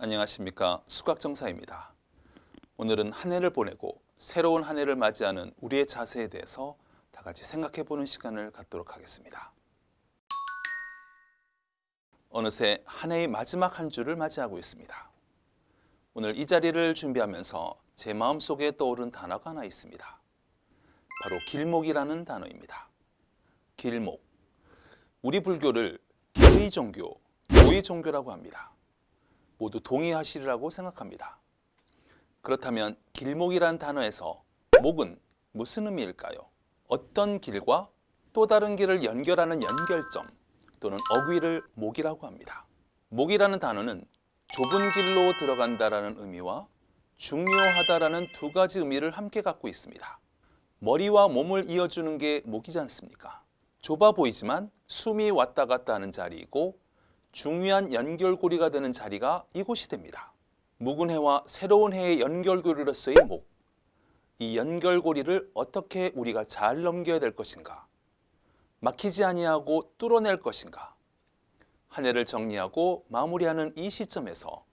안녕하십니까. 수각정사입니다. 오늘은 한 해를 보내고 새로운 한 해를 맞이하는 우리의 자세에 대해서 다 같이 생각해 보는 시간을 갖도록 하겠습니다. 어느새 한 해의 마지막 한 주를 맞이하고 있습니다. 오늘 이 자리를 준비하면서 제 마음속에 떠오른 단어가 하나 있습니다. 바로 길목이라는 단어입니다. 길목. 우리 불교를 기의 종교, 도의 종교라고 합니다. 모두 동의하시리라고 생각합니다. 그렇다면 길목이란 단어에서 목은 무슨 의미일까요? 어떤 길과 또 다른 길을 연결하는 연결점 또는 어귀를 목이라고 합니다. 목이라는 단어는 좁은 길로 들어간다라는 의미와 중요하다라는 두 가지 의미를 함께 갖고 있습니다. 머리와 몸을 이어주는 게 목이지 않습니까? 좁아 보이지만 숨이 왔다 갔다 하는 자리이고 중요한 연결고리가 되는 자리가 이곳이 됩니다. 묵은 해와 새로운 해의 연결고리로서의 목. 이 연결고리를 어떻게 우리가 잘 넘겨야 될 것인가? 막히지 아니하고 뚫어낼 것인가? 한 해를 정리하고 마무리하는 이 시점에서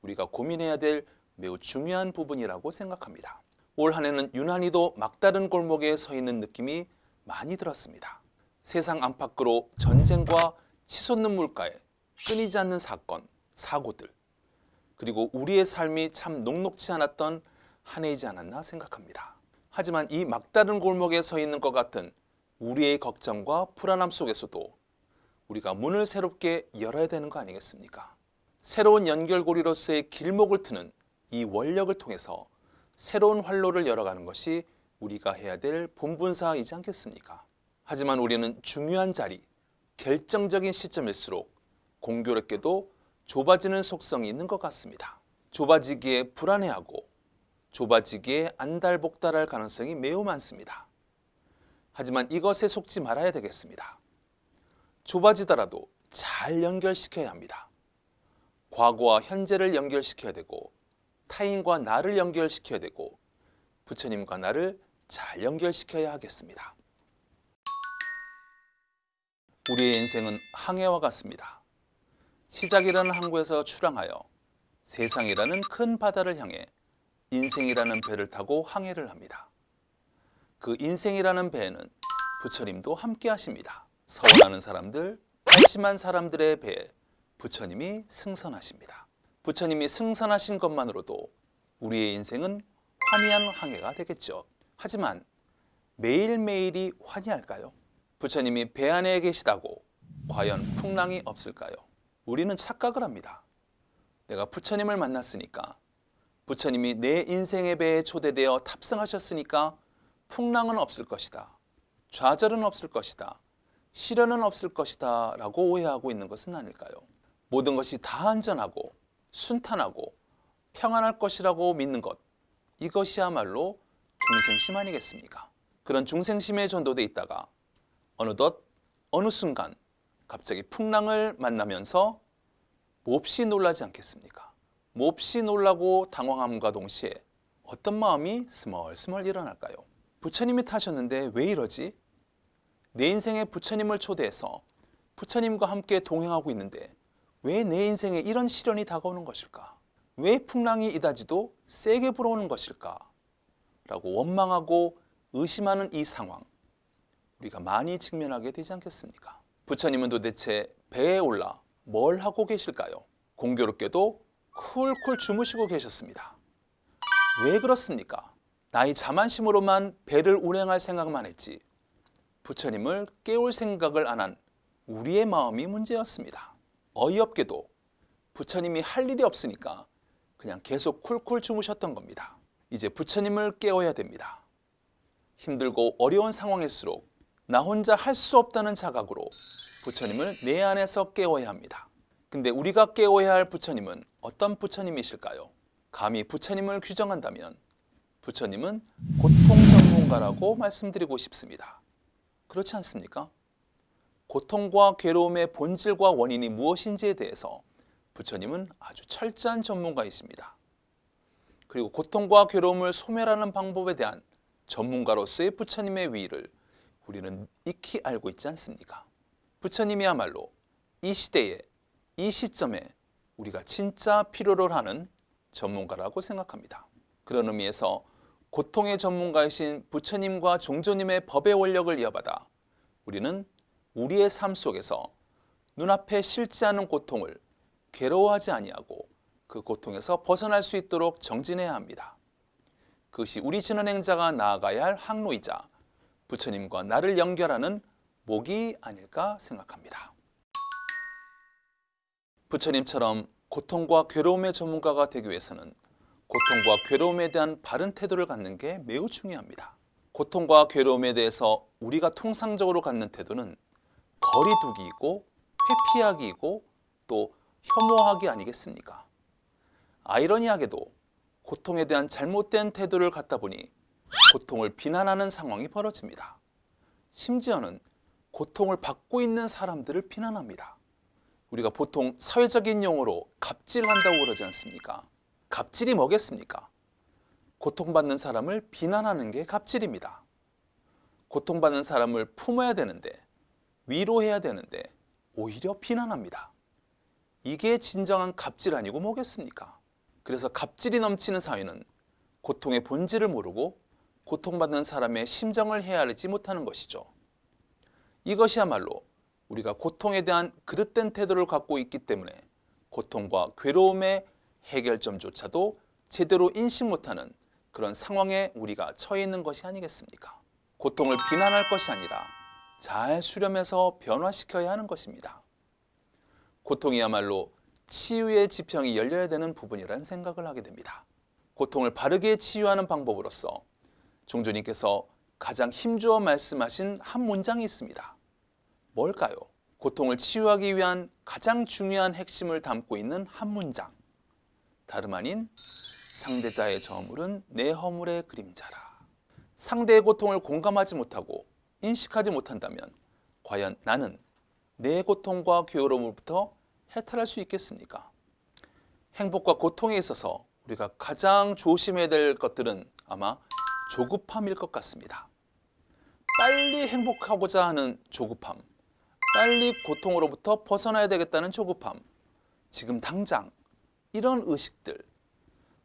우리가 고민해야 될 매우 중요한 부분이라고 생각합니다. 올 한 해는 유난히도 막다른 골목에 서 있는 느낌이 많이 들었습니다. 세상 안팎으로 전쟁과 치솟는 물가에 끊이지 않는 사건, 사고들, 그리고 우리의 삶이 참 녹록지 않았던 한 해이지 않았나 생각합니다. 하지만 이 막다른 골목에 서 있는 것 같은 우리의 걱정과 불안함 속에서도 우리가 문을 새롭게 열어야 되는 거 아니겠습니까? 새로운 연결고리로서의 길목을 트는 이 원력을 통해서 새로운 활로를 열어가는 것이 우리가 해야 될 본분사이지 않겠습니까? 하지만 우리는 중요한 자리, 결정적인 시점일수록 공교롭게도 좁아지는 속성이 있는 것 같습니다. 좁아지기에 불안해하고 좁아지기에 안달복달할 가능성이 매우 많습니다. 하지만 이것에 속지 말아야 되겠습니다. 좁아지더라도 잘 연결시켜야 합니다. 과거와 현재를 연결시켜야 되고 타인과 나를 연결시켜야 되고 부처님과 나를 잘 연결시켜야 하겠습니다. 우리의 인생은 항해와 같습니다. 시작이라는 항구에서 출항하여 세상이라는 큰 바다를 향해 인생이라는 배를 타고 항해를 합니다. 그 인생이라는 배에는 부처님도 함께 하십니다. 서원하는 사람들, 발심한 사람들의 배에 부처님이 승선하십니다. 부처님이 승선하신 것만으로도 우리의 인생은 환희한 항해가 되겠죠. 하지만 매일매일이 환희할까요? 부처님이 배 안에 계시다고 과연 풍랑이 없을까요? 우리는 착각을 합니다. 내가 부처님을 만났으니까, 부처님이 내 인생의 배에 초대되어 탑승하셨으니까 풍랑은 없을 것이다, 좌절은 없을 것이다, 시련은 없을 것이다 라고 오해하고 있는 것은 아닐까요? 모든 것이 다 안전하고 순탄하고 평안할 것이라고 믿는 것, 이것이야말로 중생심 아니겠습니까? 그런 중생심에 전도돼 있다가 어느덧 어느 순간 갑자기 풍랑을 만나면서 몹시 놀라지 않겠습니까? 몹시 놀라고 당황함과 동시에 어떤 마음이 스멀스멀 일어날까요? 부처님이 타셨는데 왜 이러지? 내 인생에 부처님을 초대해서 부처님과 함께 동행하고 있는데 왜 내 인생에 이런 시련이 다가오는 것일까? 왜 풍랑이 이다지도 세게 불어오는 것일까? 라고 원망하고 의심하는 이 상황, 우리가 많이 직면하게 되지 않겠습니까? 부처님은 도대체 배에 올라 뭘 하고 계실까요? 공교롭게도 쿨쿨 주무시고 계셨습니다. 왜 그렇습니까? 나의 자만심으로만 배를 운행할 생각만 했지 부처님을 깨울 생각을 안 한 우리의 마음이 문제였습니다. 어이없게도 부처님이 할 일이 없으니까 그냥 계속 쿨쿨 주무셨던 겁니다. 이제 부처님을 깨워야 됩니다. 힘들고 어려운 상황일수록 나 혼자 할 수 없다는 자각으로 부처님을 내 안에서 깨워야 합니다. 근데 우리가 깨워야 할 부처님은 어떤 부처님이실까요? 감히 부처님을 규정한다면 부처님은 고통 전문가라고 말씀드리고 싶습니다. 그렇지 않습니까? 고통과 괴로움의 본질과 원인이 무엇인지에 대해서 부처님은 아주 철저한 전문가이십니다. 그리고 고통과 괴로움을 소멸하는 방법에 대한 전문가로서의 부처님의 위의를 우리는 익히 알고 있지 않습니까? 부처님이야말로 이 시대에, 이 시점에 우리가 진짜 필요로 하는 전문가라고 생각합니다. 그런 의미에서 고통의 전문가이신 부처님과 종조님의 법의 원력을 이어받아 우리는 우리의 삶 속에서 눈앞에 싫지 않은 고통을 괴로워하지 아니하고 그 고통에서 벗어날 수 있도록 정진해야 합니다. 그것이 우리 진언행자가 나아가야 할 항로이자 부처님과 나를 연결하는 목이 아닐까 생각합니다. 부처님처럼 고통과 괴로움의 전문가가 되기 위해서는 고통과 괴로움에 대한 바른 태도를 갖는 게 매우 중요합니다. 고통과 괴로움에 대해서 우리가 통상적으로 갖는 태도는 거리두기이고 회피하기이고 또 혐오하기 아니겠습니까? 아이러니하게도 고통에 대한 잘못된 태도를 갖다 보니 고통을 비난하는 상황이 벌어집니다. 심지어는 고통을 받고 있는 사람들을 비난합니다. 우리가 보통 사회적인 용어로 갑질한다고 그러지 않습니까? 갑질이 뭐겠습니까? 고통받는 사람을 비난하는 게 갑질입니다. 고통받는 사람을 품어야 되는데, 위로해야 되는데 오히려 비난합니다. 이게 진정한 갑질 아니고 뭐겠습니까? 그래서 갑질이 넘치는 사회는 고통의 본질을 모르고 고통받는 사람의 심정을 헤아리지 못하는 것이죠. 이것이야말로 우리가 고통에 대한 그릇된 태도를 갖고 있기 때문에 고통과 괴로움의 해결점조차도 제대로 인식 못하는 그런 상황에 우리가 처해 있는 것이 아니겠습니까? 고통을 비난할 것이 아니라 잘 수렴해서 변화시켜야 하는 것입니다. 고통이야말로 치유의 지평이 열려야 되는 부분이라는 생각을 하게 됩니다. 고통을 바르게 치유하는 방법으로서 종조님께서 가장 힘주어 말씀하신 한 문장이 있습니다. 뭘까요? 고통을 치유하기 위한 가장 중요한 핵심을 담고 있는 한 문장. 다름 아닌 상대자의 저물은 내 허물의 그림자라. 상대의 고통을 공감하지 못하고 인식하지 못한다면 과연 나는 내 고통과 괴로움으로부터 해탈할 수 있겠습니까? 행복과 고통에 있어서 우리가 가장 조심해야 될 것들은 아마 조급함일 것 같습니다. 빨리 행복하고자 하는 조급함, 빨리 고통으로부터 벗어나야 되겠다는 조급함, 지금 당장 이런 의식들,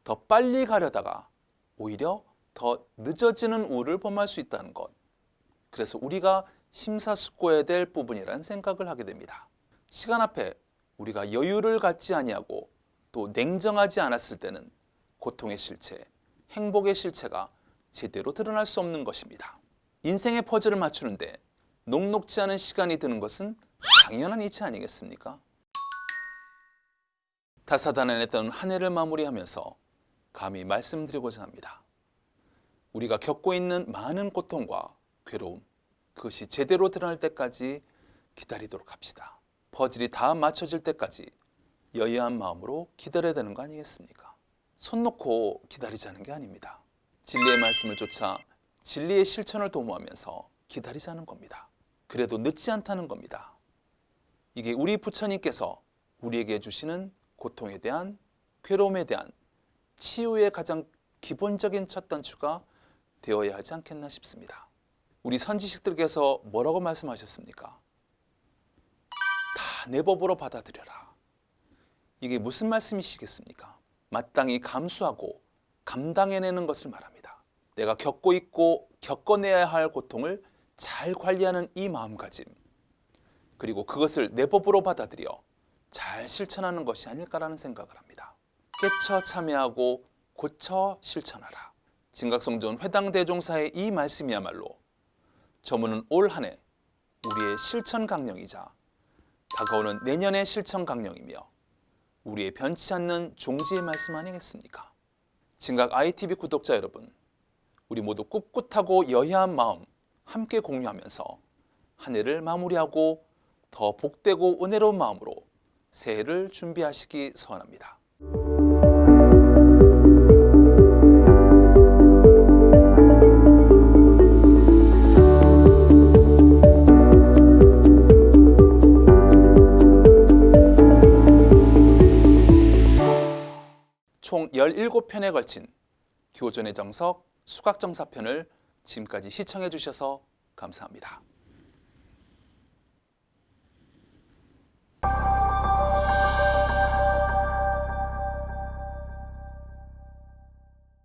더 빨리 가려다가 오히려 더 늦어지는 우를 범할 수 있다는 것. 그래서 우리가 심사숙고해야 될 부분이라는 생각을 하게 됩니다. 시간 앞에 우리가 여유를 갖지 아니하고 또 냉정하지 않았을 때는 고통의 실체, 행복의 실체가 제대로 드러날 수 없는 것입니다. 인생의 퍼즐을 맞추는데 녹록지 않은 시간이 드는 것은 당연한 이치 아니겠습니까? 다사다난했던 한 해를 마무리하면서 감히 말씀드리고자 합니다. 우리가 겪고 있는 많은 고통과 괴로움, 그것이 제대로 드러날 때까지 기다리도록 합시다. 퍼즐이 다 맞춰질 때까지 여유한 마음으로 기다려야 되는 거 아니겠습니까? 손 놓고 기다리자는 게 아닙니다. 진리의 말씀을 쫓아 진리의 실천을 도모하면서 기다리자는 겁니다. 그래도 늦지 않다는 겁니다. 이게 우리 부처님께서 우리에게 주시는 고통에 대한, 괴로움에 대한 치유의 가장 기본적인 첫 단추가 되어야 하지 않겠나 싶습니다. 우리 선지식들께서 뭐라고 말씀하셨습니까? 다 내 법으로 받아들여라. 이게 무슨 말씀이시겠습니까? 마땅히 감수하고 감당해내는 것을 말합니다. 내가 겪고 있고 겪어내야 할 고통을 잘 관리하는 이 마음가짐, 그리고 그것을 내 법으로 받아들여 잘 실천하는 것이 아닐까라는 생각을 합니다. 깨쳐 참여하고 고쳐 실천하라. 진각성전 회당대종사의 이 말씀이야말로 저문은 올 한 해 우리의 실천 강령이자 다가오는 내년의 실천 강령이며 우리의 변치 않는 종지의 말씀 아니겠습니까? 진각 ITV 구독자 여러분, 우리 모두 꿋꿋하고 여야한 마음 함께 공유하면서 한 해를 마무리하고 더 복되고 은혜로운 마음으로 새해를 준비하시기 소원합니다. 총 17편에 걸친 교존의 정석 수각정사편을 지금까지 시청해 주셔서 감사합니다.